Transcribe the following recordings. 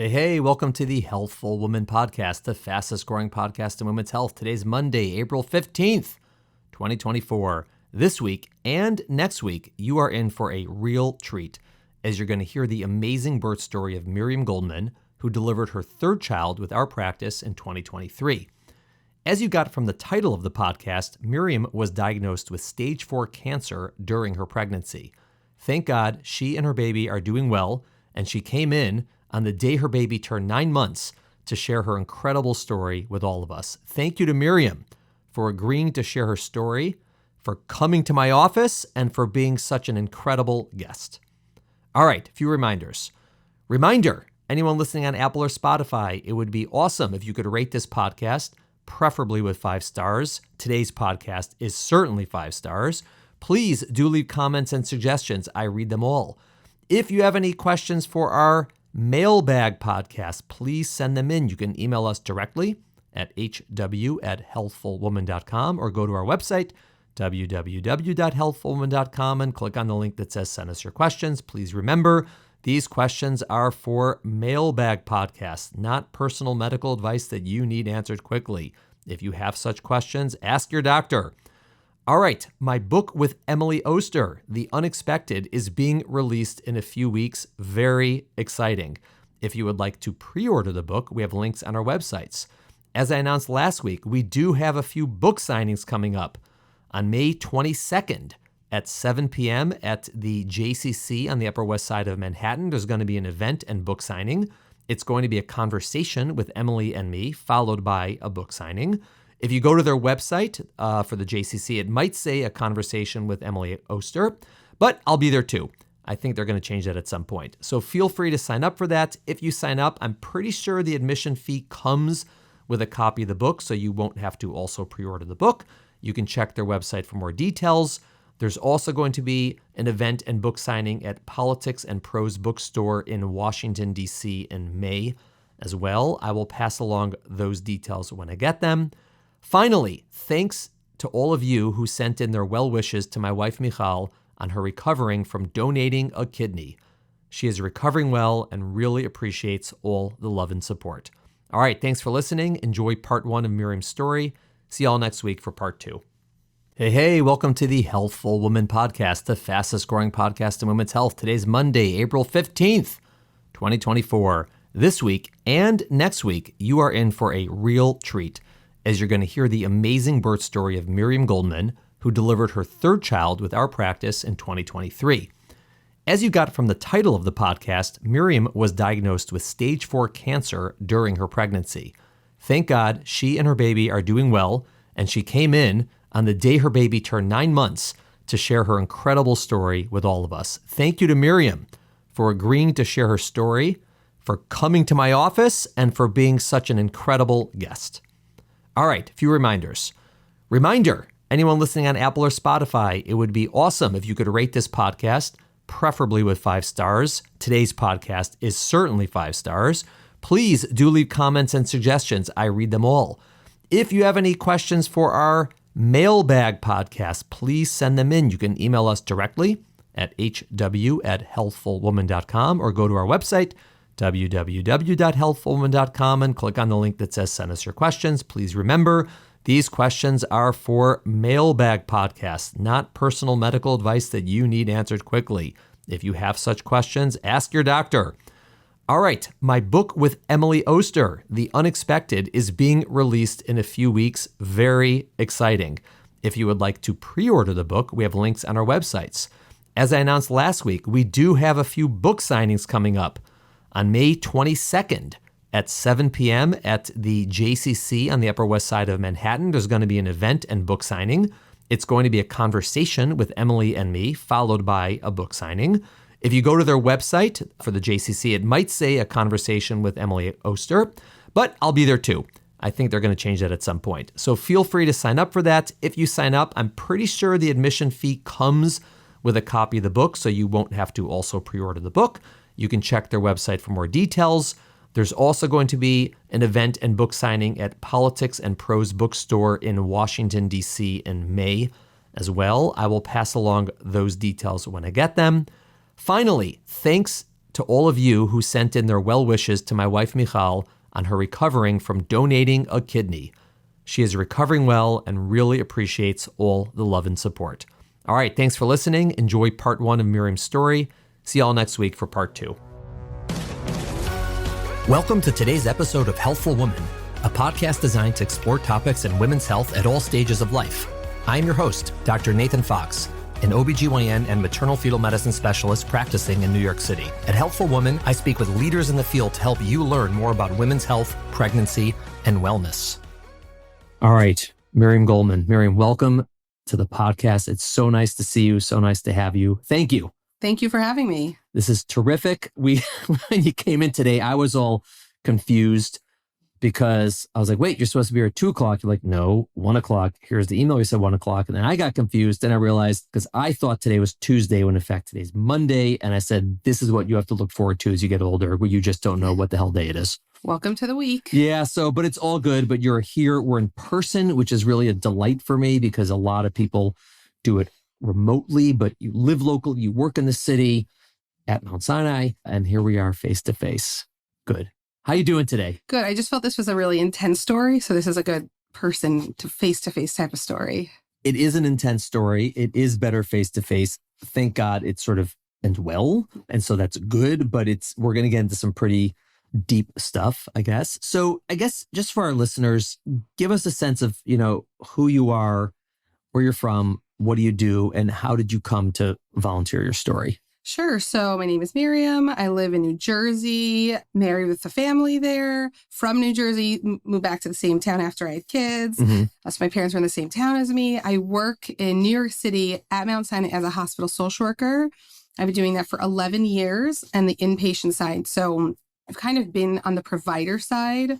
Hey, welcome to the Healthful Woman Podcast, the fastest growing podcast in women's health. Today's Monday, April 15th, 2024. This week and next week, you are in for a real treat as you're going to hear the amazing birth story of Miriam Goldman, who delivered her third child with our practice in 2023. As you got from the title of the podcast, Miriam was diagnosed with stage 4 cancer during her pregnancy. Thank God she and her baby are doing well, and she came in on the day her baby turned 9 months to share her incredible story with all of us. Thank you to Miriam for agreeing to share her story, for coming to my office, and for being such an incredible guest. All right, a few reminders. Reminder, anyone listening on Apple or Spotify, it would be awesome if you could rate this podcast, preferably with 5 stars. Today's podcast is certainly 5 stars. Please do leave comments and suggestions. I read them all. If you have any questions for our mailbag podcast, please send them in. You can email us directly at hw@healthfulwoman.com or go to our website, www.healthfulwoman.com, and click on the link that says send us your questions. Please remember, these questions are for mailbag podcasts, not personal medical advice that you need answered quickly. If you have such questions, ask your doctor. All right, my book with Emily Oster, The Unexpected, is being released in a few weeks. Very exciting. If you would like to pre-order the book, we have links on our websites. As I announced last week, we do have a few book signings coming up. On May 22nd at 7 p.m. at the JCC on the Upper West Side of Manhattan, there's going to be an event and book signing. It's going to be a conversation with Emily and me, followed by a book signing. If you go to their website for the JCC, it might say a conversation with Emily Oster, but I'll be there too. I think they're going to change that at some point. So feel free to sign up for that. If you sign up, I'm pretty sure the admission fee comes with a copy of the book, so you won't have to also pre-order the book. You can check their website for more details. There's also going to be an event and book signing at Politics and Prose Bookstore in Washington, D.C. in May as well. I will pass along those details when I get them. Finally, thanks to all of you who sent in their well wishes to my wife Michal on her recovering from donating a kidney. She is recovering well and really appreciates all the love and support. All right, thanks for listening. Enjoy part 1 of Miriam's story. See y'all next week for part 2. Hey, welcome to the Healthful Woman Podcast, the fastest growing podcast in women's health. Today's Monday, April 15th, 2024. This week and next week, you are in for a real treat as you're going to hear the amazing birth story of Miriam Goldman, who delivered her third child with our practice in 2023. As you got from the title of the podcast, Miriam was diagnosed with stage 4 cancer during her pregnancy. Thank God she and her baby are doing well, and she came in on the day her baby turned 9 months to share her incredible story with all of us. Thank you to Miriam for agreeing to share her story, for coming to my office, and for being such an incredible guest. All right, a few reminders. Reminder, anyone listening on Apple or Spotify, it would be awesome if you could rate this podcast, preferably with 5 stars. Today's podcast is certainly 5 stars. Please do leave comments and suggestions. I read them all. If you have any questions for our mailbag podcast, please send them in. You can email us directly at hw@healthfulwoman.com or go to our website, www.healthfulwoman.com, and click on the link that says send us your questions. Please remember, these questions are for mailbag podcasts, not personal medical advice that you need answered quickly. If you have such questions, ask your doctor. All right, my book with Emily Oster, The Unexpected, is being released in a few weeks. Very exciting. If you would like to pre-order the book, we have links on our websites. As I announced last week, we do have a few book signings coming up. On May 22nd at 7 p.m. at the JCC on the Upper West Side of Manhattan, there's going to be an event and book signing. It's going to be a conversation with Emily and me, followed by a book signing. If you go to their website for the JCC, it might say a conversation with Emily Oster, but I'll be there too. I think they're going to change that at some point. So feel free to sign up for that. If you sign up, I'm pretty sure the admission fee comes with a copy of the book, so you won't have to also pre-order the book. You can check their website for more details. There's also going to be an event and book signing at Politics and Prose Bookstore in Washington, D.C. in May as well. I will pass along those details when I get them. Finally, thanks to to all of you who sent in their well wishes to my wife Michal on her recovering from donating a kidney. She is recovering well and really appreciates all the love and support. All right, thanks for listening. Enjoy part 1 of Miriam's story. See y'all next week for part 2. Welcome to today's episode of Healthful Woman, a podcast designed to explore topics in women's health at all stages of life. I'm your host, Dr. Nathan Fox, an OBGYN and maternal fetal medicine specialist practicing in New York City. At Healthful Woman, I speak with leaders in the field to help you learn more about women's health, pregnancy, and wellness. All right, Miriam Goldman. Miriam, welcome to the podcast. It's so nice to see you. So nice to have you. Thank you. Thank you for having me. This is terrific. When you came in today, I was all confused because I was like, wait, you're supposed to be here at 2 o'clock. You're like, no, 1 o'clock. Here's the email. You said 1 o'clock. And then I got confused. And I realized, because I thought today was Tuesday, when in fact today's Monday. And I said, this is what you have to look forward to as you get older, where you just don't know what the hell day it is. Welcome to the week. Yeah. But it's all good. But you're here. We're in person, which is really a delight for me because a lot of people do it remotely, but you live local, you work in the city at Mount Sinai. And here we are face to face. Good. How you doing today? Good. I just felt this was a really intense story. So this is a good person to face type of story. It is an intense story. It is better face to face. Thank God it sort of ends well. And so that's good, but we're going to get into some pretty deep stuff, I guess. So I guess just for our listeners, give us a sense of, who you are, where you're from, what do you do, and how did you come to volunteer your story? Sure. So my name is Miriam. I live in New Jersey, married with a family there. From New Jersey, moved back to the same town after I had kids. Mm-hmm. So my parents were in the same town as me. I work in New York City at Mount Sinai as a hospital social worker. I've been doing that for 11 years and the inpatient side. So I've kind of been on the provider side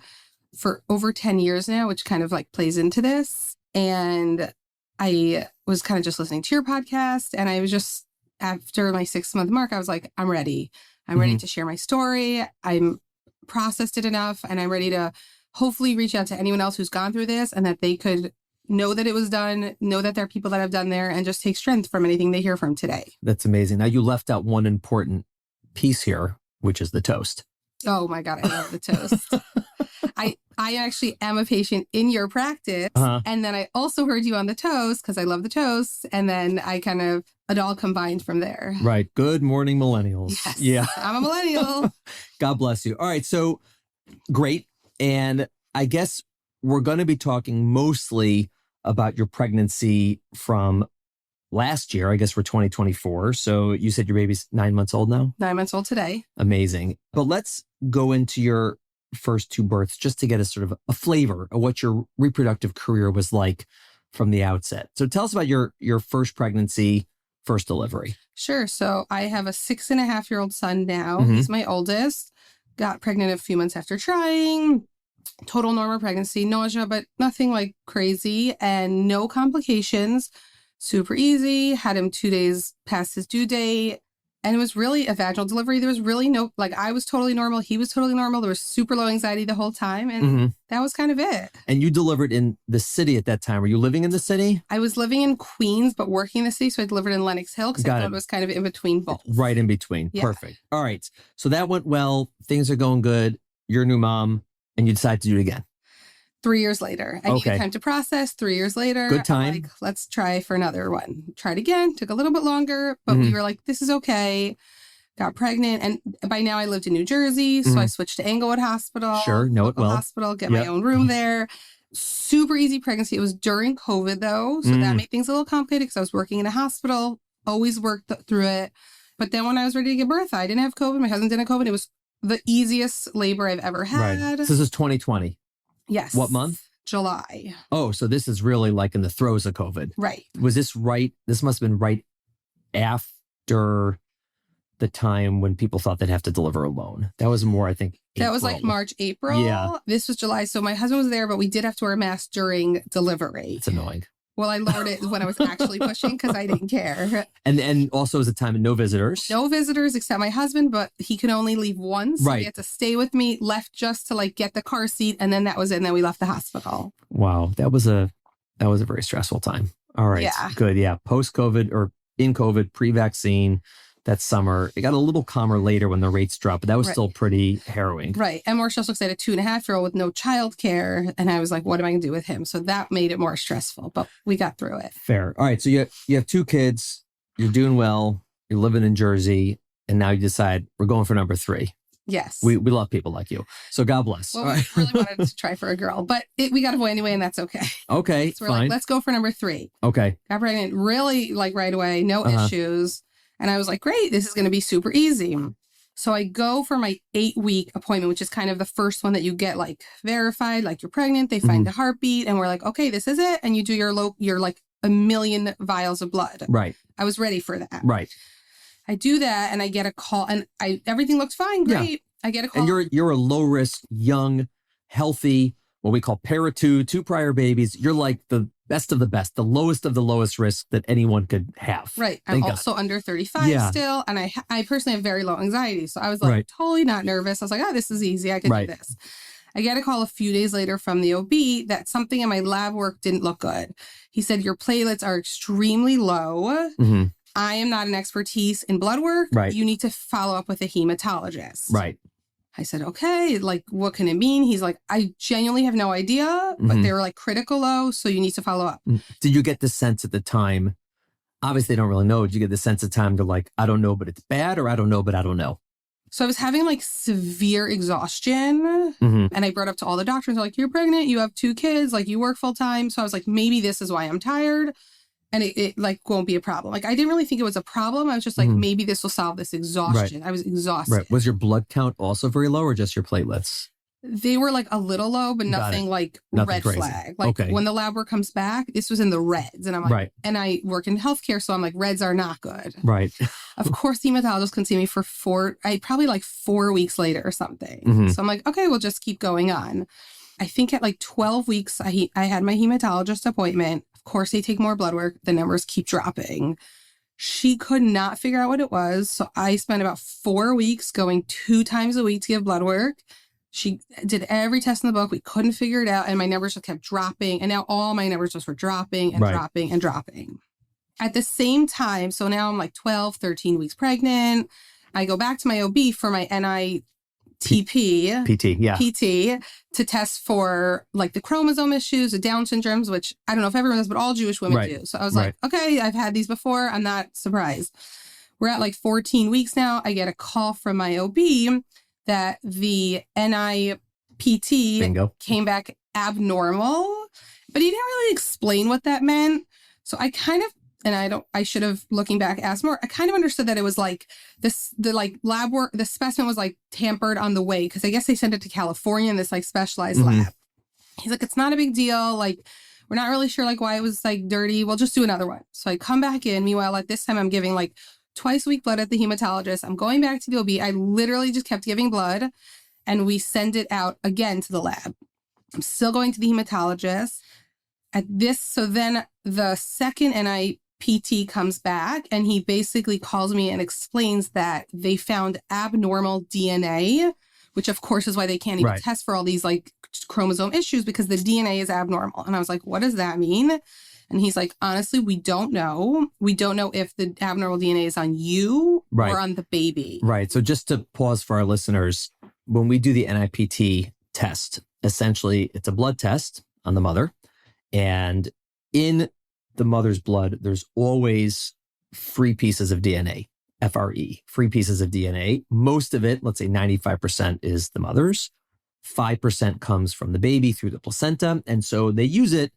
for over 10 years now, which kind of like plays into this. And I was kind of just listening to your podcast, and I was just, after my 6-month mark, I was like, I'm ready. I'm ready to share my story. I'm processed it enough, and I'm ready to hopefully reach out to anyone else who's gone through this, and that they could know that it was done, know that there are people that have done there, and just take strength from anything they hear from today. That's amazing. Now, you left out one important piece here, which is the toast. Oh my God, I love the toast. I actually am a patient in your practice. And then I also heard you on the toast because I love the toast. And then it all combined from there. Right. Good morning, millennials. Yes, yeah. I'm a millennial. God bless you. All right. So great. And I guess we're going to be talking mostly about your pregnancy from last year. I guess we're 2024. So you said your baby's 9 months old now? 9 months old today. Amazing. But let's go into your first 2 births just to get a sort of a flavor of what your reproductive career was like from the outset. So tell us about your first pregnancy, first delivery. Sure. So I have a 6.5-year-old son now. He's my oldest. Got pregnant a few months after trying. Total normal pregnancy, nausea, but nothing like crazy, and no complications. Super easy. Had him 2 days past his due date. And it was really a vaginal delivery. There was really I was totally normal. He was totally normal. There was super low anxiety the whole time. And that was kind of it. And you delivered in the city at that time. Were you living in the city? I was living in Queens, but working in the city. So I delivered in Lenox Hill because I thought it was kind of in between both. Right in between. Yeah. Perfect. All right. So that went well. Things are going good. You're a new mom and you decide to do it again. 3 years later. I needed time to process. 3 years later. Good time. I'm like, let's try for another one. Tried again. Took a little bit longer, but we were like, this is okay. Got pregnant. And by now I lived in New Jersey. So I switched to Englewood Hospital. Sure. Know it well. Hospital, get my own room there. Super easy pregnancy. It was during COVID though. So that made things a little complicated because I was working in a hospital, always worked through it. But then when I was ready to give birth, I didn't have COVID. My husband didn't have COVID. It was the easiest labor I've ever had. Right. So this is 2020. Yes. What month? July. Oh, so this is really like in the throes of COVID. Right. Was this right? This must have been right after the time when people thought they'd have to deliver alone. That was more, I think, April. That was like March, April. Yeah. This was July. So my husband was there, but we did have to wear a mask during delivery. It's annoying. Well, I lowered it when I was actually pushing because I didn't care. And also it was a time of no visitors. No visitors except my husband, but he could only leave once. So he had to stay with me, left just to like get the car seat. And then that was it. And then we left the hospital. Wow. That was a very stressful time. All right. Yeah. Good. Yeah. Post-COVID or in COVID, pre-vaccine, that summer. It got a little calmer later when the rates dropped, but that was still pretty harrowing. Right. And more stressful because I had a 2.5-year-old with no childcare. And I was like, what am I going to do with him? So that made it more stressful, but we got through it. Fair. All right. So you have 2 kids, you're doing well, you're living in Jersey, and now you decide we're going for number 3. Yes. We love people like you. So God bless. Well, we really wanted to try for a girl, but we got a boy anyway, and that's okay. Okay, so we're fine. like, let's go for number 3. Okay. Got pregnant really like right away, no issues. And I was like, great, this is going to be super easy. So I go for my 8-week appointment, which is kind of the first one that you get like verified, like you're pregnant. They find the heartbeat and we're like, okay, this is it. And you do your like 1 million vials of blood. Right. I was ready for that. Right. I do that and I get a call and everything looks fine. Great. Yeah. I get a call. And you're a low risk, young, healthy, what we call para 2 prior babies. You're like the best of the best, the lowest of the lowest risk that anyone could have. Right. I'm also under 35 still. And I personally have very low anxiety. So I was like totally not nervous. I was like, oh, this is easy. I can do this. I get a call a few days later from the OB that something in my lab work didn't look good. He said, your platelets are extremely low. Mm-hmm. I am not an expertise in blood work. Right. You need to follow up with a hematologist. Right. I said, okay, like, what can it mean? He's like, I genuinely have no idea, but they were like critical low, so you need to follow up. Did you get the sense at the time, obviously they don't really know, did you get the sense at the time to like, I don't know, but it's bad, or I don't know, but I don't know? So I was having like severe exhaustion and I brought up to all the doctors, like, you're pregnant, you have 2 kids, like you work full time. So I was like, maybe this is why I'm tired. And it like won't be a problem. Like I didn't really think it was a problem. I was just like, maybe this will solve this exhaustion. Right. I was exhausted. Right. Was your blood count also very low or just your platelets? They were like a little low, but nothing like red crazy. Flag. Like when the lab work comes back, this was in the reds. And I'm like, and I work in healthcare. So I'm like, reds are not good. Right. Of course, the hematologist couldn't see me for probably like 4 weeks later or something. So I'm like, okay, we'll just keep going on. I think at like 12 weeks, I had my hematologist appointment. Of course, they take more blood work. The numbers keep dropping. She could not figure out what it was. So I spent about 4 weeks going 2 times a week to give blood work. She did every test in the book. We couldn't figure it out. And my numbers just kept dropping. And now all my numbers just were dropping and dropping and dropping. At the same time, so now I'm like 12, 13 weeks pregnant. I go back to my OB for my PT to test for like the chromosome issues, the Down syndromes, which I don't know if everyone does, but all Jewish women do. So I was like, okay, I've had these before. I'm not surprised. We're at like 14 weeks now. I get a call from my OB that the NIPT came back abnormal, but he didn't really explain what that meant. So I kind of, and I should have, looking back, asked more. I kind of understood that it was like the like lab work, the specimen was like tampered on the way, because I guess they sent it to California in this like specialized lab. He's like, it's not a big deal. Like, we're not really sure like why it was like dirty. We'll just do another one. So I come back in. Meanwhile, at this time, I'm giving like twice a week blood at the hematologist. I'm going back to the OB. I literally just kept giving blood, and we send it out again to the lab. I'm still going to the hematologist at this. So then the second NIPT comes back, and he basically calls me and explains that they found abnormal DNA, which of course is why they can't even test for all these like chromosome issues, because the DNA is abnormal. And I was like, what does that mean? And he's like, honestly, we don't know. We don't know if the abnormal DNA is on you or on the baby. Right. So just to pause for our listeners, when we do the NIPT test, essentially it's a blood test on the mother, and in the mother's blood, there's always free pieces of DNA, FRE, free pieces of DNA. Most of it, let's say 95%, is the mother's. 5% comes from the baby through the placenta. And so they use it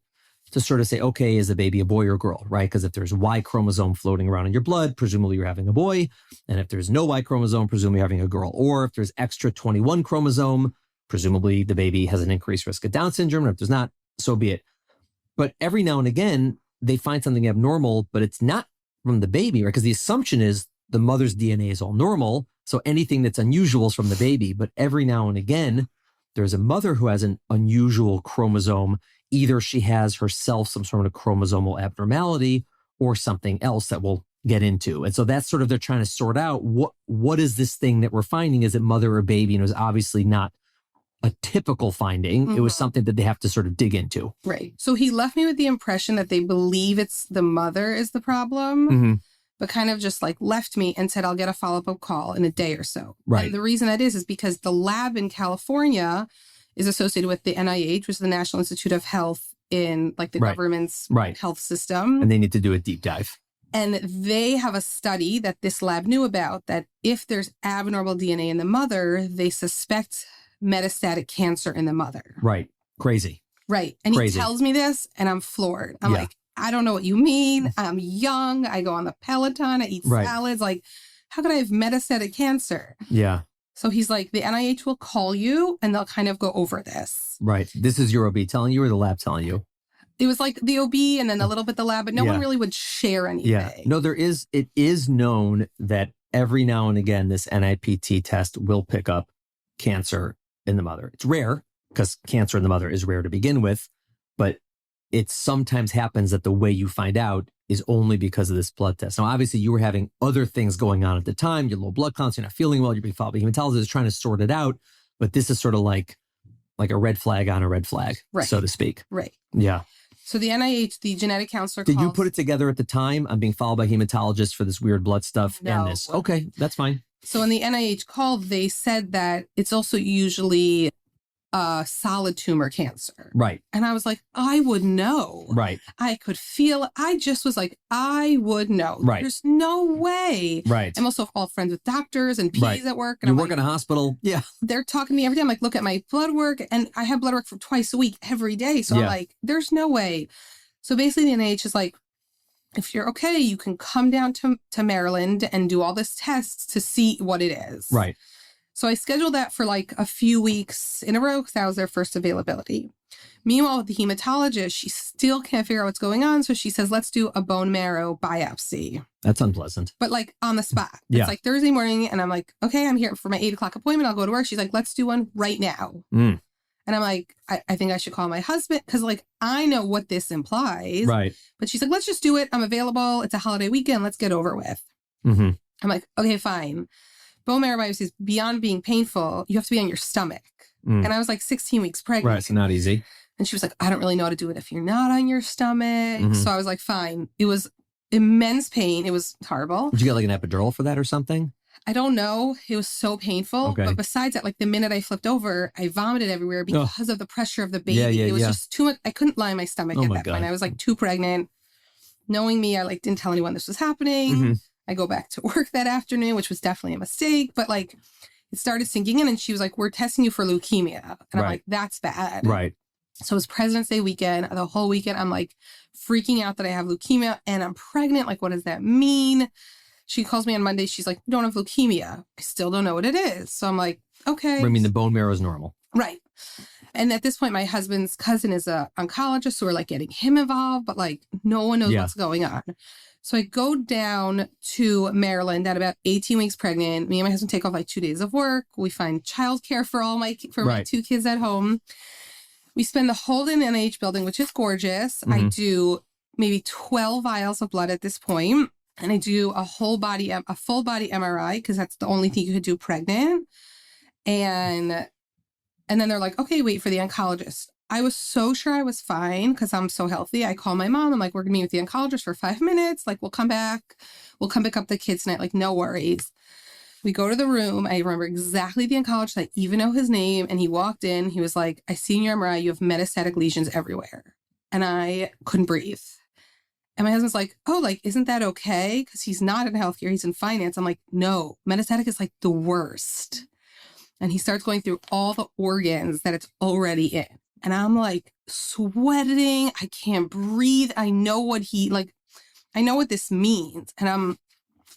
to sort of say, okay, is the baby a boy or girl, right? Because if there's Y chromosome floating around in your blood, presumably you're having a boy. And if there's no Y chromosome, presumably you're having a girl. Or if there's extra 21 chromosome, presumably the baby has an increased risk of Down syndrome. And if there's not, so be it. But every now and again, they find something abnormal, but it's not from the baby, right? Because the assumption is the mother's DNA is all normal. So anything that's unusual is from the baby. But every now and again, there's a mother who has an unusual chromosome. Either she has herself some sort of chromosomal abnormality or something else that we'll get into. And so that's sort of, they're trying to sort out what is this thing that we're finding? Is it mother or baby? And it was obviously not a typical finding. It was something that they have to sort of dig into. Right. So he left me with the impression that they believe it's the mother is the problem. but kind of just like left me and said, I'll get a follow-up call in a day or so. Right. And the reason that is because the lab in California is associated with the NIH, which is the National Institute of Health in like the government's health system. And they need to do a deep dive. And they have a study that this lab knew about that if there's abnormal DNA in the mother, they suspect metastatic cancer in the mother. Right. Crazy. Right. And he tells me this and I'm floored. I'm like, I don't know what you mean. I'm young. I go on the Peloton. I eat salads. Like, how could I have metastatic cancer? Yeah. So he's like, the NIH will call you and they'll kind of go over this. Right. This is your OB telling you or the lab telling you? It was like the OB and then a little bit the lab, but no one really would share anything. Yeah. No, it is known that every now and again, this NIPT test will pick up cancer in the mother. It's rare because cancer in the mother is rare to begin with, but it sometimes happens that the way you find out is only because of this blood test. Now, obviously, you were having other things going on at the time. Your low blood counts, you're not feeling well, you're being followed by a hematologist is trying to sort it out. But this is sort of like a red flag on a red flag, so to speak. Right. Yeah. So the NIH, the genetic counselor Did you put it together at the time? I'm being followed by hematologists for this weird blood stuff and this. Okay, that's fine. So when the NIH called, they said that it's also usually solid tumor cancer. Right. And I was like, I would know. Right. I could feel it. I just was like, I would know. Right. There's no way. Right. I'm also all friends with doctors and PAs at work. And you work in a hospital. Yeah. They're talking to me every day. I'm like, look at my blood work. And I have blood work for twice a week, every day. So I'm like, there's no way. So basically the NIH is like, if you're okay, you can come down to Maryland and do all this tests to see what it is. Right. So I scheduled that for like a few weeks in a row because that was their first availability. Meanwhile, with the hematologist, she still can't figure out what's going on. So she says, let's do a bone marrow biopsy. That's unpleasant. But like on the spot. It's like Thursday morning and I'm like, okay, I'm here for my 8 o'clock appointment. I'll go to work. She's like, let's do one right now. And I'm like, I think I should call my husband because like I know what this implies. Right. But she's like, let's just do it. I'm available. It's a holiday weekend. Let's get over with. I'm like, okay, fine. Bone marrow biopsy is beyond being painful. You have to be on your stomach. And I was like 16 weeks pregnant. Right. It's not easy. And she was like, I don't really know how to do it if you're not on your stomach. So I was like, fine. It was immense pain. It was horrible. Did you get like an epidural for that or something? I don't know. It was so painful. Okay. But besides that, like the minute I flipped over, I vomited everywhere because of the pressure of the baby. It was just too much. I couldn't lie on my stomach at that point. I was like too pregnant. Knowing me, I like didn't tell anyone this was happening. I go back to work that afternoon, which was definitely a mistake. But like it started sinking in and she was like, we're testing you for leukemia. And I'm like, that's bad. Right. So it was President's Day weekend. The whole weekend, I'm like freaking out that I have leukemia and I'm pregnant. Like, what does that mean? She calls me on Monday. She's like, you don't have leukemia. I still don't know what it is. So I'm like, okay. I mean, the bone marrow is normal. Right. And at this point, my husband's cousin is an oncologist. So we're like getting him involved, but like no one knows what's going on. So I go down to Maryland at about 18 weeks pregnant. Me and my husband take off like 2 days of work. We find childcare for my 2 kids at home. We spend the whole day in the NIH building, which is gorgeous. I do maybe 12 vials of blood at this point. And I do a full body MRI because that's the only thing you could do pregnant. And then they're like, okay, wait for the oncologist. I was so sure I was fine because I'm so healthy. I call my mom. I'm like, we're going to meet with the oncologist for 5 minutes. Like, we'll come back. We'll come pick up the kids tonight. Like, no worries. We go to the room. I remember exactly the oncologist. I even know his name. And he walked in. He was like, I see in your MRI, you have metastatic lesions everywhere. And I couldn't breathe. And my husband's like, oh, like, isn't that okay? Because he's not in healthcare. He's in finance. I'm like, no, metastatic is like the worst. And he starts going through all the organs that it's already in. And I'm like sweating. I can't breathe. I know what this means. And I'm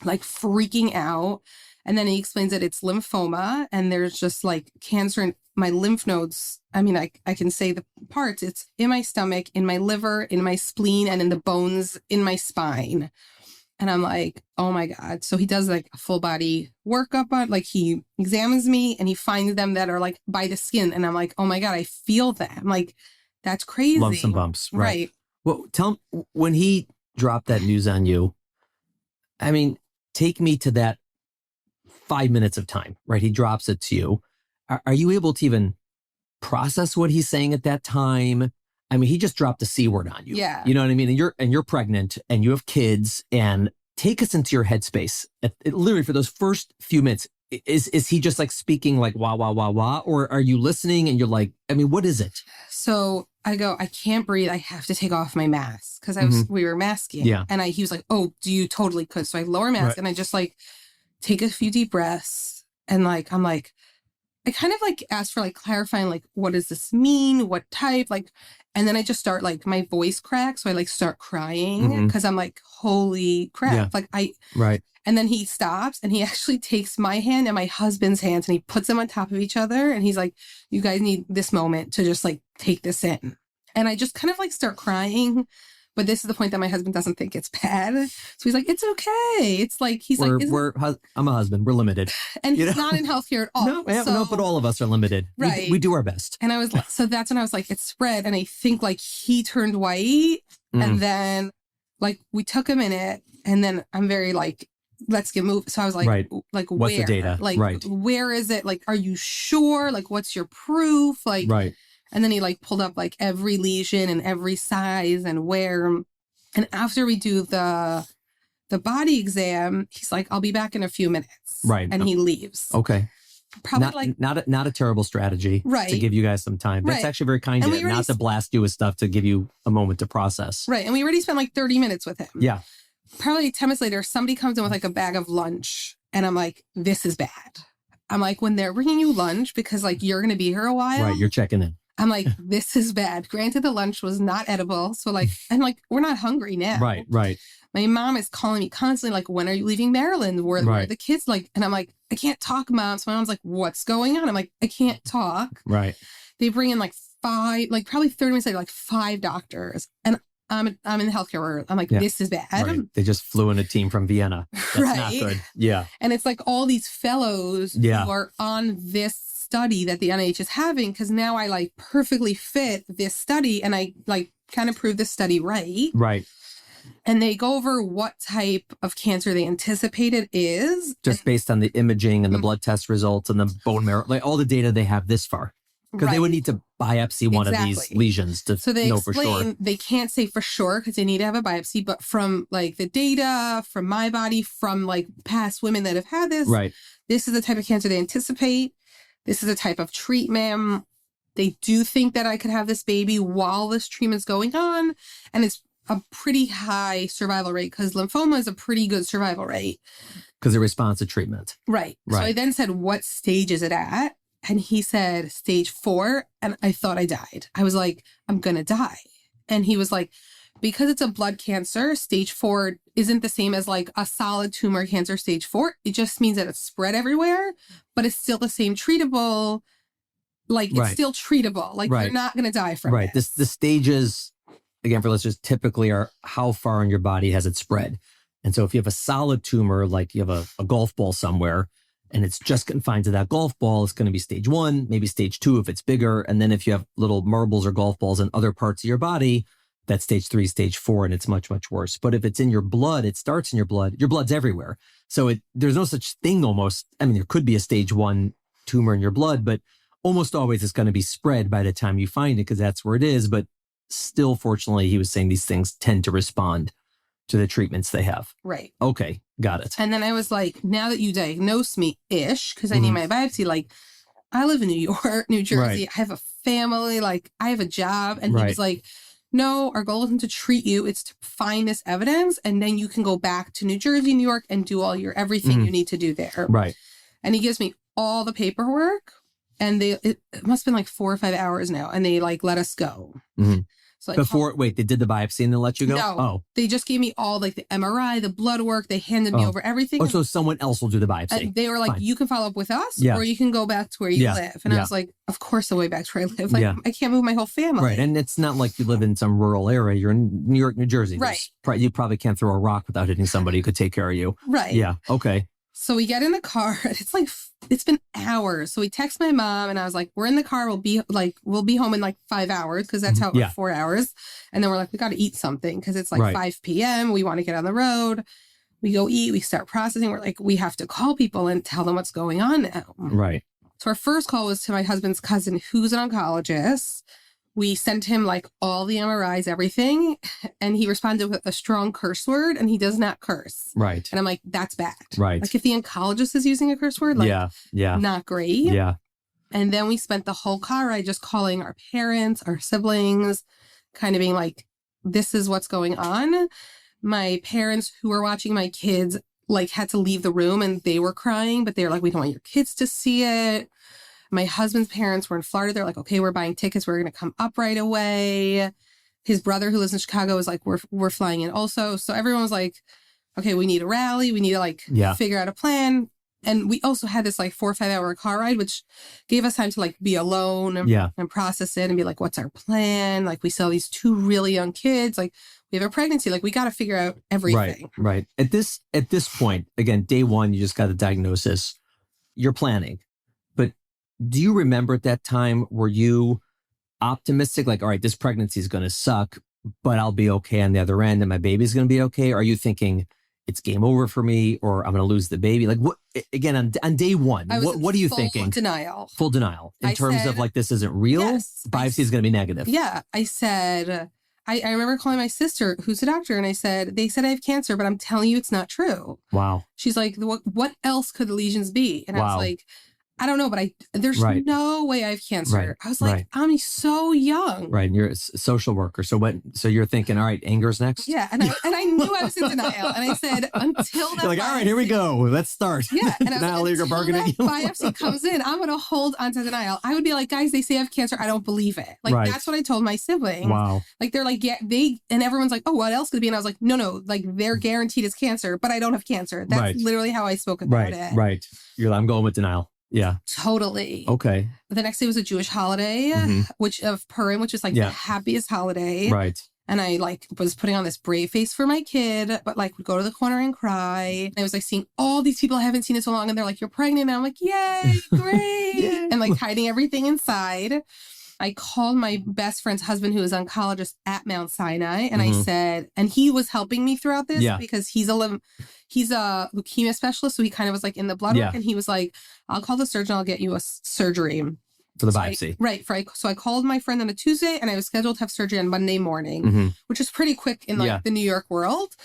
like freaking out. And then he explains that it's lymphoma and there's just like cancer in my lymph nodes. I mean, I can say the parts. It's in my stomach, in my liver, in my spleen, and in the bones in my spine. And I'm like, oh my God. So he does like a full body workup on, like he examines me and he finds them that are like by the skin. And I'm like, oh my God, I feel them. Like, that's crazy. Lumps and bumps. Right. Well, tell him when he dropped that news on you, I mean, take me to that 5 minutes of time, right? He drops it to you. Are you able to even process what he's saying at that time? I mean, he just dropped the C word on you. Yeah. You know what I mean? And you're pregnant and you have kids and take us into your headspace. Literally for those first few minutes, is he just like speaking like wah, wah, wah, wah? Or are you listening and you're like, I mean, what is it? So I go, I can't breathe. I have to take off my mask because we were masking. Yeah. And he was like, oh, do you totally could? So I lower mask and I just like take a few deep breaths. And like, I'm like, I kind of like asked for like clarifying, like, what does this mean? What type? Like, and then I just start like my voice cracks. So I like start crying because I'm like, holy crap. Like and then he stops and he actually takes my hand and my husband's hands and he puts them on top of each other. And he's like, you guys need this moment to just like take this in. And I just kind of like start crying. But this is the point that my husband doesn't think it's bad. So he's like, it's okay. It's like, I'm a husband. We're limited. And he's not in healthcare at all. No, but all of us are limited. Right. We do our best. And I was like, so that's when I was like, it's spread. And I think like he turned white and then like we took a minute and then I'm very like, let's get moving. So I was like, like, what's where? the data? Like, where is it? Like, are you sure? Like, what's your proof? Like, and then he like pulled up like every lesion and every size and where. And after we do the body exam, he's like, I'll be back in a few minutes. Right. And he leaves. Okay. Probably not a terrible strategy to give you guys some time. That's actually very kind of him, not to blast you with stuff, to give you a moment to process. Right. And we already spent like 30 minutes with him. Yeah. Probably 10 minutes later, somebody comes in with like a bag of lunch. And I'm like, this is bad. I'm like, when they're bringing you lunch, because like you're going to be here a while. Right. You're checking in. I'm like, this is bad. Granted, the lunch was not edible. So like, I'm like, we're not hungry now. Right. My mom is calling me constantly, like, when are you leaving Maryland? Where are the kids? Like, and I'm like, I can't talk, Mom. So my mom's like, what's going on? I'm like, I can't talk. Right. They bring in like probably 30 minutes later, like 5 doctors. And I'm in the healthcare world. I'm like, this is bad. Right. They just flew in a team from Vienna. That's not good. Yeah. And it's like all these fellows who are on this study that the NIH is having, because now I like perfectly fit this study and I like kind of prove this study right. Right. And they go over what type of cancer they anticipate it is. Just based on the imaging and the blood test results and the bone marrow, like all the data they have this far. Because they would need to biopsy one of these lesions to know for sure. They can't say for sure because they need to have a biopsy, but from like the data, from my body, from like past women that have had this, this is the type of cancer they anticipate. This is the type of treatment. They do think that I could have this baby while this treatment's going on. And it's a pretty high survival rate because lymphoma is a pretty good survival rate. Because it responds to treatment. Right. So I then said, what stage is it at? And he said, stage 4. And I thought I died. I was like, I'm going to die. And he was like, because it's a blood cancer, stage 4 isn't the same as like a solid tumor cancer, stage 4. It just means that it's spread everywhere, but it's still the same treatable. Like it's still treatable. Like you're not going to die from it. The stages, again, for listeners, typically are how far in your body has it spread. And so if you have a solid tumor, like you have a golf ball somewhere, and it's just confined to that golf ball, it's going to be stage 1, maybe stage 2 if it's bigger. And then if you have little marbles or golf balls in other parts of your body, that's stage 3, stage 4, and it's much, much worse. But if it's in your blood, it starts in your blood's everywhere. So there's no such thing almost. I mean, there could be a stage 1 tumor in your blood, but almost always it's going to be spread by the time you find it because that's where it is. But still, fortunately, he was saying these things tend to respond to the treatments they have. Right. Okay. Got it. And then I was like, now that you diagnose me-ish, because I need my biopsy, like, I live in New York, New Jersey. I have a family, like, I have a job. And he was like, no, our goal isn't to treat you. It's to find this evidence. And then you can go back to New Jersey, New York, and do all your everything you need to do there. Right. And he gives me all the paperwork. And it must have been like 4 or 5 hours now. And they like let us go. So like, they did the biopsy and they let you go? No, they just gave me all like the MRI, the blood work. They handed me over everything. Oh, so someone else will do the biopsy. And they were like, you can follow up with us or you can go back to where you live. And I was like, of course the way back to where I live. Like, I can't move my whole family. Right. And it's not like you live in some rural area. You're in New York, New Jersey. Right. You probably can't throw a rock without hitting somebody who could take care of you. Right. Yeah. Okay. So we get in the car. It's like, it's been hours. So we text my mom and I was like, we're in the car. We'll be home in like 5 hours because that's how it was 4 hours. And then we're like, we got to eat something because it's like 5 p.m. We want to get on the road. We go eat. We start processing. We're like, we have to call people and tell them what's going on now. Right. So our first call was to my husband's cousin, who's an oncologist. We sent him like all the MRIs, everything. And he responded with a strong curse word, and he does not curse. Right. And I'm like, that's bad. Right. Like if the oncologist is using a curse word, like not great. Yeah. And then we spent the whole car ride just calling our parents, our siblings, kind of being like, this is what's going on. My parents who were watching my kids like had to leave the room and they were crying, but they were like, we don't want your kids to see it. My husband's parents were in Florida. They're like, okay, we're buying tickets. We're going to come up right away. His brother who lives in Chicago was like, we're flying in also. So everyone was like, okay, we need a rally. We need to like figure out a plan. And we also had this like 4 or 5 hour car ride, which gave us time to like be alone and process it and be like, what's our plan? Like we saw these 2 really young kids. Like we have a pregnancy. Like we got to figure out everything. Right. At this point, again, day 1, you just got the diagnosis. You're planning. But do you remember at that time, were you optimistic? Like, all right, this pregnancy is going to suck, but I'll be okay on the other end and my baby's going to be okay? Or are you thinking it's game over for me or I'm going to lose the baby? Like what, again, on day 1, what are you thinking? Full denial in terms of like, this isn't real. Yes, biopsy is going to be negative. Yeah. I said, I remember calling my sister who's a doctor and I said, they said I have cancer, but I'm telling you, it's not true. Wow. She's like, what else could the lesions be? And I was like, I don't know, but there's no way I have cancer. Right. I was like, I'm so young. Right. And you're a social worker. So you're thinking, all right, anger's next? Yeah. And I knew I was in denial. And I said, until that you're like, all right, here we go. Let's start. Yeah. And denial, until bargaining. that biopsy comes in, I'm going to hold onto denial. I would be like, guys, they say I have cancer. I don't believe it. Like, that's what I told my siblings. Wow. Like, they're like, yeah, and everyone's like, oh, what else could it be? And I was like, no, like they're guaranteed it's cancer, but I don't have cancer. That's literally how I spoke about it. Right. You're like, I'm going with denial. Yeah. Totally. Okay. The next day was a Jewish holiday, which of Purim, which is like the happiest holiday. Right. And I like was putting on this brave face for my kid, but like would go to the corner and cry. And I was like seeing all these people I haven't seen in so long. And they're like, you're pregnant. And I'm like, yay, great. And like hiding everything inside. I called my best friend's husband, who is an oncologist at Mount Sinai. And I said, and he was helping me throughout this because he's a leukemia specialist. So he kind of was like in the blood work. And he was like, I'll call the surgeon. I'll get you a surgery. For the biopsy. So I called my friend on a Tuesday and I was scheduled to have surgery on Monday morning, which is pretty quick in like the New York world.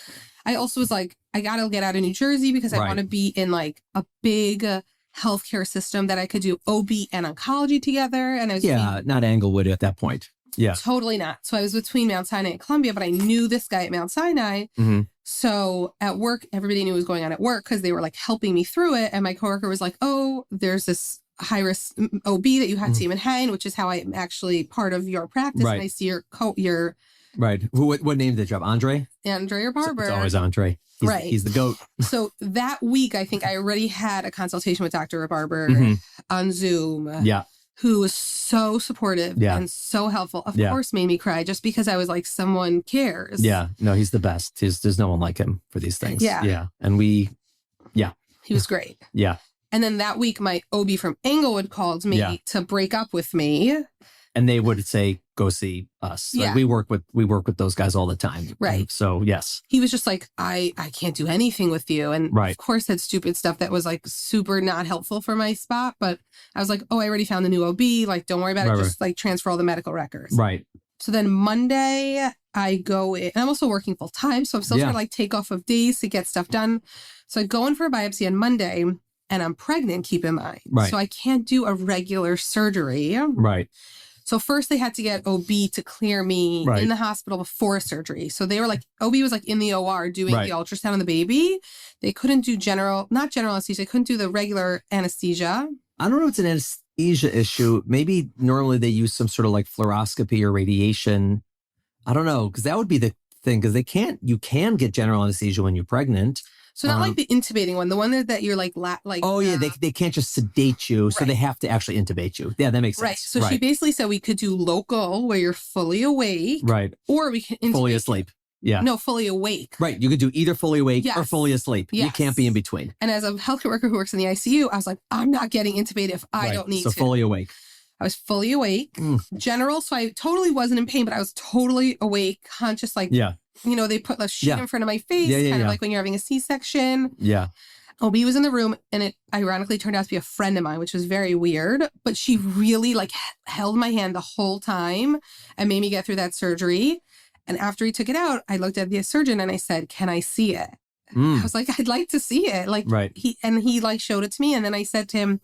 I also was like, I got to get out of New Jersey because I want to be in like a big healthcare system that I could do OB and oncology together. And I was not Englewood at that point. Yeah. Totally not. So I was between Mount Sinai and Columbia, but I knew this guy at Mount Sinai. So at work, everybody knew what was going on at work because they were like helping me through it. And my coworker was like, oh, there's this high risk OB that you had to see him in Hain, which is how I'm actually part of your practice. And I see your Right. What name did you have? Andre or Barber. It's always Andre. He's the GOAT. So that week, I think I already had a consultation with Dr. Barber on Zoom. Yeah. Who was so supportive and so helpful. Of course, made me cry just because I was like, someone cares. Yeah. No, he's the best. There's no one like him for these things. Yeah. Yeah. And he was great. Yeah. And then that week, my OB from Englewood called me to break up with me. And they would say, go see us. Yeah. Like, we work with those guys all the time. Right. And so, yes. He was just like, I can't do anything with you. And of course, said stupid stuff that was like super not helpful for my spot. But I was like, oh, I already found the new OB. Like, don't worry about it. Just like transfer all the medical records. Right. So then Monday, I go in. And I'm also working full time. So I'm still trying to like take off of days to get stuff done. So I go in for a biopsy on Monday. And I'm pregnant, keep in mind. Right. So I can't do a regular surgery. Right. So first they had to get OB to clear me in the hospital before surgery. So they were like, OB was like in the OR doing the ultrasound on the baby. They couldn't do not general anesthesia. They couldn't do the regular anesthesia. I don't know if it's an anesthesia issue. Maybe normally they use some sort of like fluoroscopy or radiation. I don't know, because that would be the thing, because you can get general anesthesia when you're pregnant. So not like the intubating one, the one that you're like. They can't just sedate you, so they have to actually intubate you. Yeah, that makes sense. Right. So she basically said we could do local, where you're fully awake. Right. Or we can intubate. Fully asleep. Yeah. No, fully awake. Right. You could do either fully awake or fully asleep. Yes. You can't be in between. And as a healthcare worker who works in the ICU, I was like, I'm not getting intubated if I don't need to. So fully awake. I was fully awake. General, so I totally wasn't in pain, but I was totally awake, conscious, like, they put a sheet in front of my face, kind of like when you're having a C-section. Yeah. OB was in the room, and it ironically turned out to be a friend of mine, which was very weird. But she really like held my hand the whole time and made me get through that surgery. And after he took it out, I looked at the surgeon and I said, "Can I see it?" I was like, "I'd like to see it." Like, he like showed it to me, and then I said to him,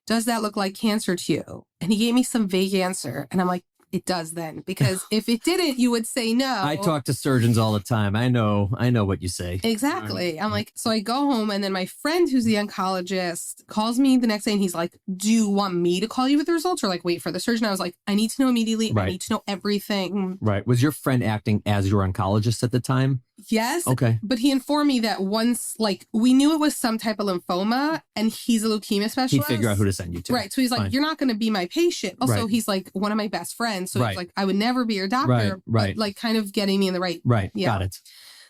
"Does that look like cancer to you?" And he gave me some vague answer, and I'm like, "It does then, because if it didn't, you would say no." I talk to surgeons all the time. I know what you say. Exactly. I'm like, so I go home, and then my friend who's the oncologist calls me the next day, and he's like, "Do you want me to call you with the results or like wait for the surgeon?" I was like, "I need to know immediately. I need to know everything." Right. Was your friend acting as your oncologist at the time? Yes. Okay. But he informed me that once, like, we knew it was some type of lymphoma, and he's a leukemia specialist. He'd figure out who to send you to. Right. So he's like, "You're not going to be my patient." Also, he's like one of my best friends. So he's like, "I would never be your doctor." But like kind of getting me in the right. Right. Yeah. Got it.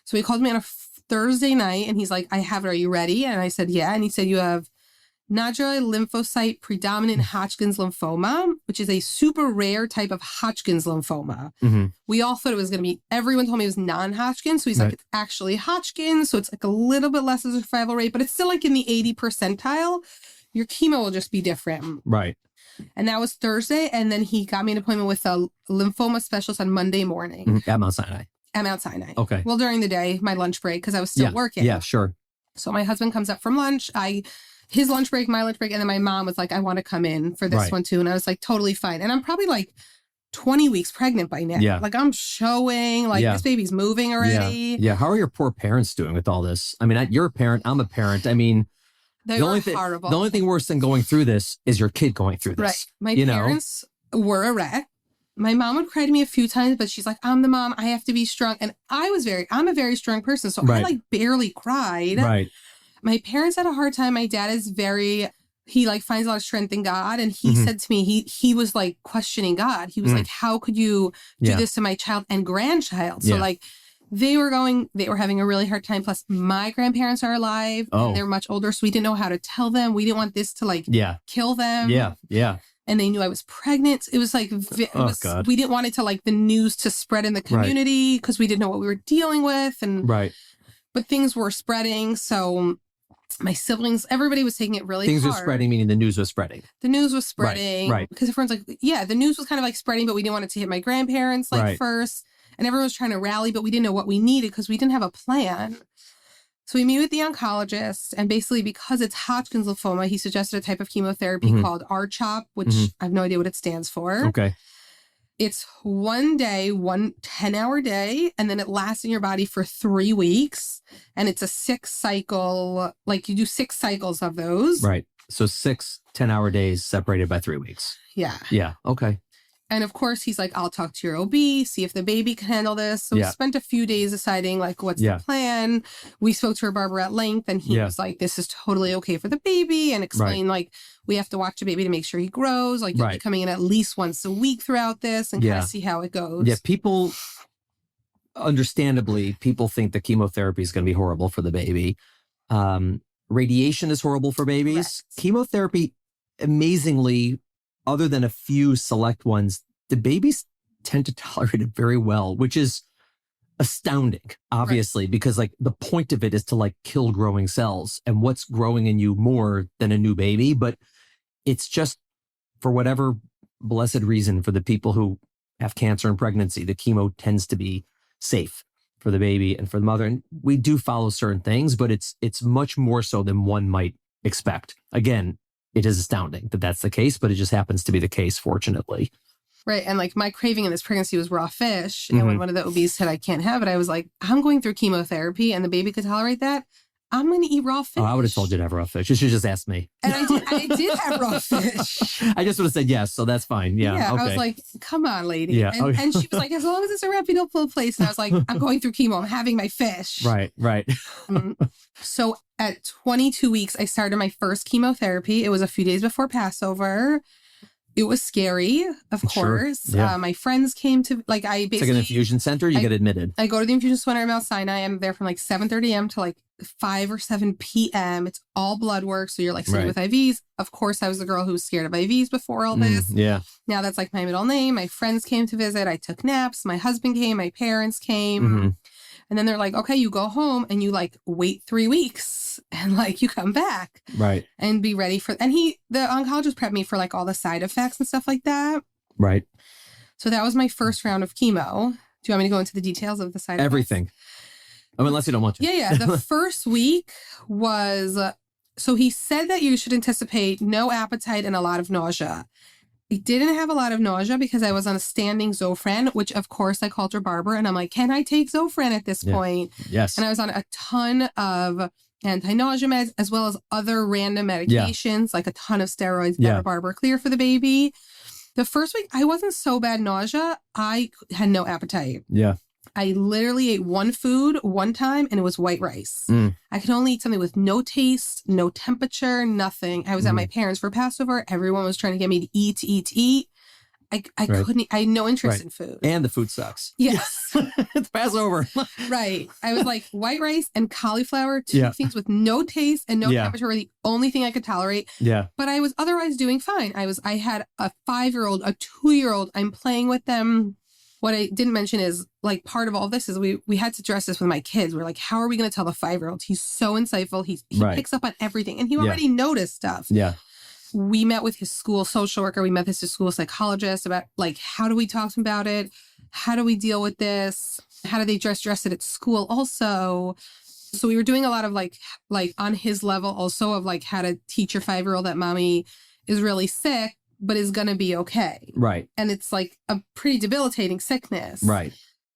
So he called me on a Thursday night, and he's like, "I have it. Are you ready?" And I said, "Yeah." And he said, "You have nodular lymphocyte predominant Hodgkin's lymphoma, which is a super rare type of Hodgkin's lymphoma." We all thought it was going to be, everyone told me it was non-Hodgkin. So he's like, "It's actually Hodgkin. So it's like a little bit less of a survival rate, but it's still like in the 80 percentile. Your chemo will just be different." Right. And that was Thursday. And then he got me an appointment with a lymphoma specialist on Monday morning. At Mount Sinai. At Mount Sinai. Okay. Well, during the day, my lunch break, because I was still working. Yeah, sure. So my husband comes up from lunch. His lunch break, my lunch break. And then my mom was like, "I want to come in for this one too." And I was like, totally fine. And I'm probably like 20 weeks pregnant by now. Yeah. Like I'm showing, like this baby's moving already. Yeah. How are your poor parents doing with all this? I mean, you're a parent. I'm a parent. I mean, they were horrible. The only thing worse than going through this is your kid going through this. Right. My parents were a wreck. My mom would cry to me a few times, but she's like, "I'm the mom. I have to be strong." And I'm a very strong person. So I like barely cried. Right. My parents had a hard time. My dad is he like finds a lot of strength in God. And he said to me, he was like questioning God. He was like, "How could you do this to my child and grandchild?" So like they were having a really hard time. Plus my grandparents are alive. And they're much older. So we didn't know how to tell them. We didn't want this to like kill them. Yeah. Yeah. And they knew I was pregnant. It was like, God. We didn't want it to like the news to spread in the community because we didn't know what we were dealing with. And but things were spreading. So my siblings, everybody was taking it really hard. Things were spreading, meaning the news was spreading. The news was spreading. Right. Because everyone's like, yeah, the news was kind of like spreading, but we didn't want it to hit my grandparents first. And everyone was trying to rally, but we didn't know what we needed because we didn't have a plan. So we meet with the oncologist, and basically because it's Hodgkin's lymphoma, he suggested a type of chemotherapy called R-CHOP, which I have no idea what it stands for. Okay. It's 1 day, 1 10-hour day, and then it lasts in your body for 3 weeks. And it's a 6 cycle, like you do 6 cycles of those. Right. So 6 10-hour days separated by 3 weeks. Yeah. Yeah. Okay. And of course, he's like, "I'll talk to your OB, see if the baby can handle this." So we spent a few days deciding, like, what's the plan. We spoke to her barber at length, and he was like, "This is totally okay for the baby," and explained, like, we have to watch the baby to make sure he grows. Like, you'll be coming in at least once a week throughout this and kind of see how it goes. Yeah, understandably, people think the chemotherapy is going to be horrible for the baby. Radiation is horrible for babies. Correct. Chemotherapy, amazingly, other than a few select ones, the babies tend to tolerate it very well, which is astounding, obviously, because like the point of it is to like kill growing cells, and what's growing in you more than a new baby. But it's just, for whatever blessed reason, for the people who have cancer in pregnancy, the chemo tends to be safe for the baby and for the mother. And we do follow certain things, but it's much more so than one might expect. Again, it is astounding that that's the case, but it just happens to be the case, fortunately. Right. And like my craving in this pregnancy was raw fish. And when one of the OBs said I can't have it, I was like, I'm going through chemotherapy and the baby could tolerate that. I'm going to eat raw fish. Oh, I would have told you to have raw fish. You should just ask me. And I did have raw fish. I just would have said yes, so that's fine. Yeah. Okay. I was like, come on, lady. Yeah. And she was like, as long as it's a reputable place. And I was like, I'm going through chemo. I'm having my fish. Right. So at 22 weeks, I started my first chemotherapy. It was a few days before Passover. It was scary, of course. Yeah. My friends came to, like, I basically... It's like an infusion center, you get admitted. I go to the infusion center at Mount Sinai. I'm there from like 7:30 a.m. to like 5 or 7 p.m. It's all blood work. So you're like sitting with IVs. Of course, I was the girl who was scared of IVs before all this. Yeah. Now that's like my middle name. My friends came to visit. I took naps. My husband came. My parents came. And then they're like, okay, you go home and you like wait 3 weeks and like you come back. Right. And be ready for, and the oncologist prepped me for like all the side effects and stuff like that. Right. So that was my first round of chemo. Do you want me to go into the details of the side effects? Everything. I mean, unless you don't want to. Yeah. The first week was, so he said that you should anticipate no appetite and a lot of nausea. I didn't have a lot of nausea because I was on a standing Zofran, which of course I called her Barbara and I'm like, can I take Zofran at this point? Yes. And I was on a ton of anti-nausea meds as well as other random medications, like a ton of steroids that were Barbara Clear for the baby. The first week, I wasn't so bad nausea. I had no appetite. Yeah. I literally ate one food one time and it was white rice. I could only eat something with no taste, no temperature, nothing. I was at my parents' for Passover. Everyone was trying to get me to eat. I couldn't, I had no interest in food. And the food sucks. Yes. It's Passover. Right. I was like white rice and cauliflower, two things with no taste and no temperature were the only thing I could tolerate. Yeah. But I was otherwise doing fine. I had a 5-year-old, a 2-year-old. I'm playing with them. What I didn't mention is like part of all this is we had to address this with my kids. We're like, how are we going to tell the 5-year-old? He's so insightful. He picks up on everything and he already noticed stuff. Yeah. We met with his school social worker. We met with his school psychologist about like, how do we talk to him about it? How do we deal with this? How do they dress it at school also? So we were doing a lot of like on his level also of like how to teach your 5-year-old that mommy is really sick, but is going to be okay. Right. And it's like a pretty debilitating sickness. Right.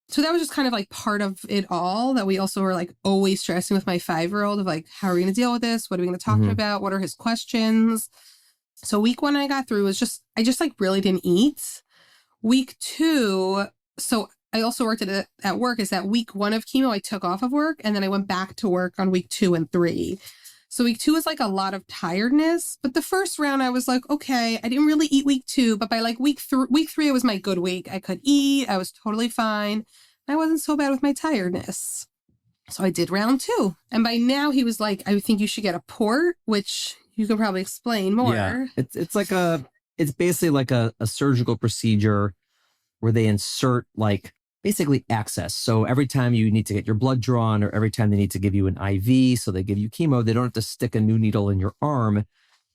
So that was just kind of like part of it all that we also were like always stressing with my 5-year-old of like, how are we going to deal with this? What are we going to talk to him about? What are his questions? So week 1 I got through was I just like really didn't eat. Week 2, so I also worked at work, is that week 1 of chemo I took off of work and then I went back to work on week 2 and 3. So week 2 was like a lot of tiredness, but the first round I was like, okay, I didn't really eat week 2, but by like week 3 it was my good week. I could eat. I was totally fine. I wasn't so bad with my tiredness. So I did round 2. And by now he was like, I think you should get a port, which you can probably explain more. Yeah. It's basically like a surgical procedure where they insert like basically access. So every time you need to get your blood drawn or every time they need to give you an IV, so they give you chemo, they don't have to stick a new needle in your arm.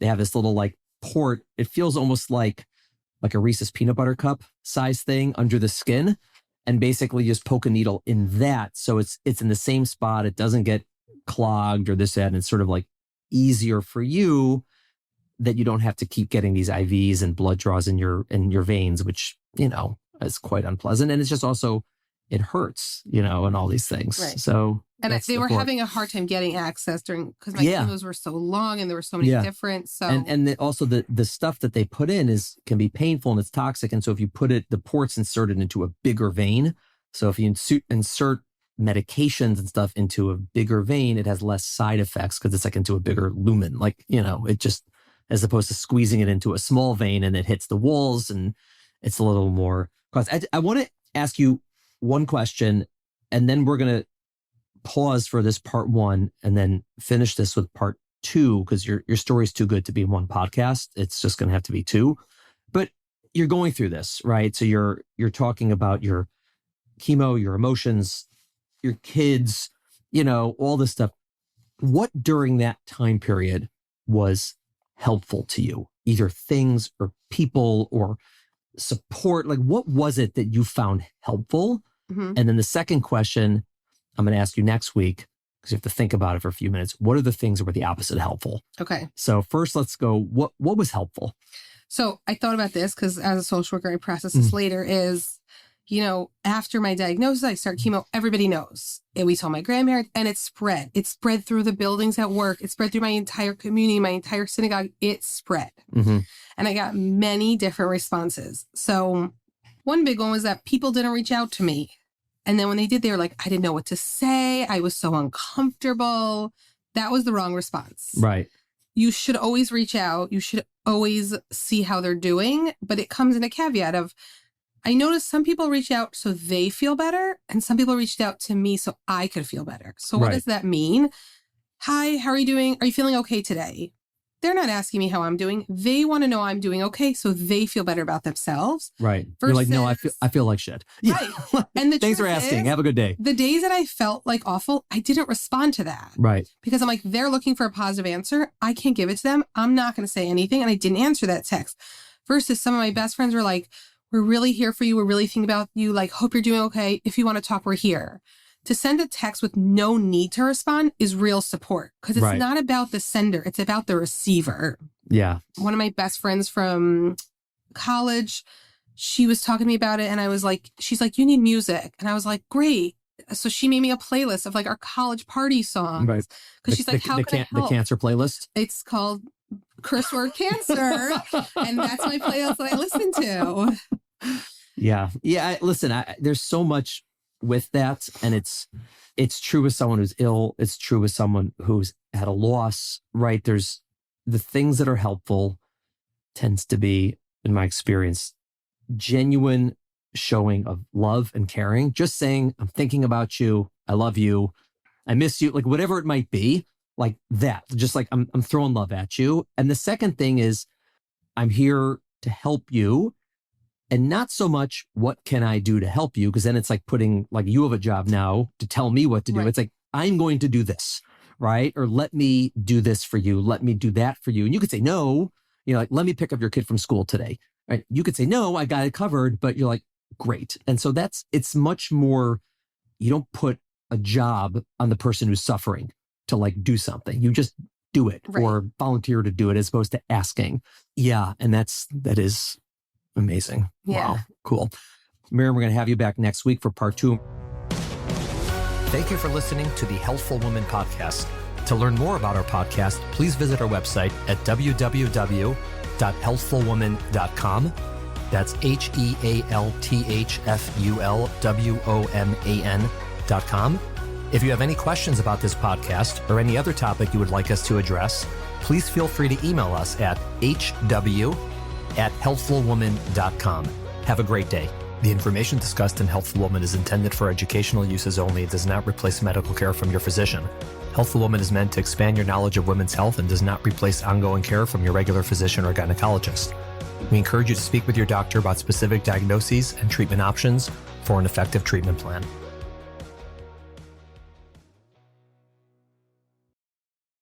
They have this little like port. It feels almost like a Reese's peanut butter cup size thing under the skin, and basically just poke a needle in that. So it's in the same spot. It doesn't get clogged or this, that, and it's sort of like easier for you that you don't have to keep getting these IVs and blood draws in your veins, which, is quite unpleasant. And it's just also, it hurts, and all these things. Right. So, and they were having a hard time getting access because my chemos were so long and there were so many different. So, and also the stuff that they put in can be painful and it's toxic. And so if you the port's inserted into a bigger vein. So if you insert medications and stuff into a bigger vein, it has less side effects because it's like into a bigger lumen. Like, it just, as opposed to squeezing it into a small vein and it hits the walls and it's a little more. I want to ask you one question and then we're going to pause for this part 1 and then finish this with part 2 because your story is too good to be in one podcast. It's just going to have to be 2. But you're going through this, right? So you're talking about your chemo, your emotions, your kids, all this stuff. What during that time period was helpful to you? Either things or people or support? Like, what was it that you found helpful? Mm-hmm. And then the second question I'm going to ask you next week, because you have to think about it for a few minutes. What are the things that were the opposite helpful? Okay. So first, let's go. What was helpful? So I thought about this because as a social worker, I process this later is, after my diagnosis, I start chemo, everybody knows. And we told my grandparents and it spread. It spread through the buildings at work. It spread through my entire community, my entire synagogue. It spread. Mm-hmm. And I got many different responses. So one big one was that people didn't reach out to me. And then when they did, they were like, I didn't know what to say. I was so uncomfortable. That was the wrong response. Right. You should always reach out. You should always see how they're doing. But it comes in a caveat of, I noticed some people reach out so they feel better. And some people reached out to me so I could feel better. So what does that mean? Hi, how are you doing? Are you feeling okay today? they're not asking me how I'm doing. They want to know I'm doing okay, so they feel better about themselves. Right. You're like, no, I feel like shit. Right. And the thanks for truth asking. is, Have a good day. the days that I felt like awful, I didn't respond to that. Right. Because I'm like, they're looking for a positive answer. I can't give it to them. I'm not going to say anything. And I didn't answer that text. Versus some of my best friends were like, we're really here for you. We're really thinking about you. Like, hope you're doing okay. If you want to talk, we're here. To send a text with no need to respond is real support, because it's not about the sender. It's about the receiver. Yeah. One of my best friends from college, she was talking to me about it. And I was like, she's like, you need music. And I was like, great. So she made me a playlist of like our college party songs. Right. Because she's like, how can I help? The cancer playlist? It's called Curse Word Cancer. And that's my playlist that I listen to. Yeah. Yeah. Listen, there's so much with that. And it's true with someone who's ill. It's true with someone who's had a loss, right? There's the things that are helpful tends to be, in my experience, genuine showing of love and caring. Just saying, I'm thinking about you. I love you. I miss you. Like whatever it might be, like that, just like I'm throwing love at you. And the second thing is I'm here to help you. And not so much, what can I do to help you? Because then it's like putting, like, you have a job now to tell me what to do. Right. It's like, I'm going to do this, right? Or let me do this for you. Let me do that for you. And you could say, no, like, let me pick up your kid from school today, right? You could say, no, I got it covered, but you're like, great. And so it's much more, you don't put a job on the person who's suffering to like do something. You just do it or volunteer to do it as opposed to asking. Yeah. And that is amazing. Yeah. Wow. Cool. Miriam, we're going to have you back next week for part 2. Thank you for listening to the Healthful Woman podcast. To learn more about our podcast, please visit our website at www.healthfulwoman.com. That's HEALTHFULWOMAN.com. If you have any questions about this podcast or any other topic you would like us to address, please feel free to email us at hw@healthfulwoman.com. Have a great day. The information discussed in Healthful Woman is intended for educational uses only. It does not replace medical care from your physician. Healthful Woman is meant to expand your knowledge of women's health and does not replace ongoing care from your regular physician or gynecologist. We encourage you to speak with your doctor about specific diagnoses and treatment options for an effective treatment plan.